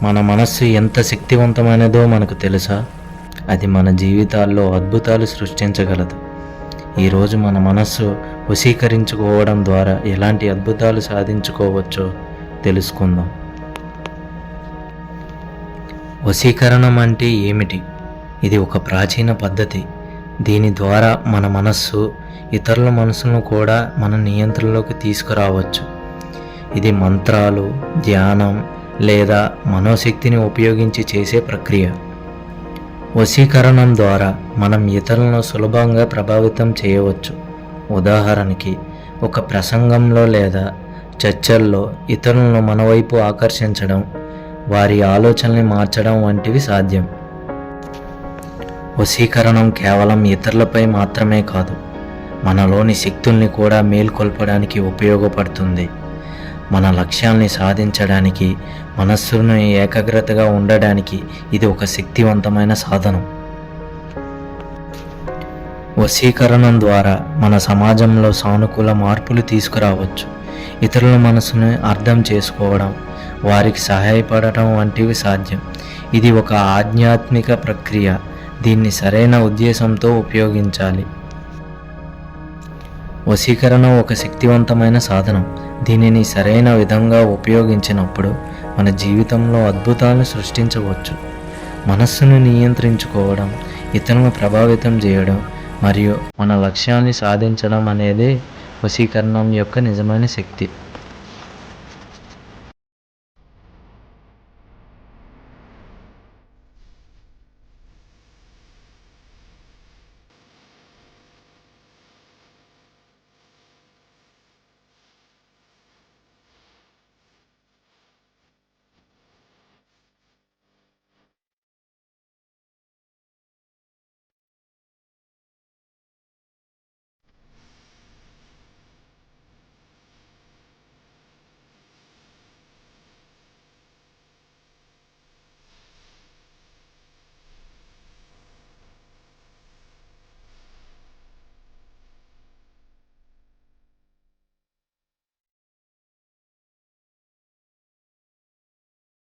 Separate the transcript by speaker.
Speaker 1: మన మనస్సు ఎంత శక్తివంతమైనదో మనకు తెలుసా? అది మన జీవితాల్లో అద్భుతాలు సృష్టించగలదు. ఈరోజు మన మనస్సు వశీకరించుకోవడం ద్వారా ఎలాంటి అద్భుతాలు సాధించుకోవచ్చో తెలుసుకుందాం. వశీకరణం అంటే ఏమిటి? ఇది ఒక ప్రాచీన పద్ధతి. దీని ద్వారా మన మనస్సు ఇతరుల మనసును కూడా మన నియంత్రణలోకి తీసుకురావచ్చు. ఇది మంత్రాలు, ధ్యానం లేదా మనోశక్తిని ఉపయోగించి చేసే ప్రక్రియ. వశీకరణం ద్వారా మనం ఇతరులను సులభంగా ప్రభావితం చేయవచ్చు. ఉదాహరణకి, ఒక ప్రసంగంలో లేదా చర్చల్లో ఇతరులను మన వైపు ఆకర్షించడం, వారి ఆలోచనల్ని మార్చడం వంటివి సాధ్యం. వశీకరణం కేవలం ఇతరులపై మాత్రమే కాదు, మనలోని శక్తుల్ని కూడా మేల్కొల్పడానికి ఉపయోగపడుతుంది. మన లక్ష్యాల్ని సాధించడానికి, మనస్సును ఏకాగ్రతగా ఉండడానికి ఇది ఒక శక్తివంతమైన సాధనం. వశీకరణం ద్వారా మన సమాజంలో సానుకూల మార్పులు తీసుకురావచ్చు. ఇతరుల మనసును అర్థం చేసుకోవడం, వారికి సహాయపడటం వంటివి సాధ్యం. ఇది ఒక ఆధ్యాత్మిక ప్రక్రియ. దీన్ని సరైన ఉద్దేశంతో ఉపయోగించాలి. వశీకరణ ఒక శక్తివంతమైన సాధనం. దీనిని సరైన విధంగా ఉపయోగించినప్పుడు మన జీవితంలో అద్భుతాలను సృష్టించవచ్చు. మనస్సును నియంత్రించుకోవడం, ఇతరులను ప్రభావితం చేయడం మరియు మన లక్ష్యాన్ని సాధించడం అనేది వశీకరణం యొక్క నిజమైన శక్తి.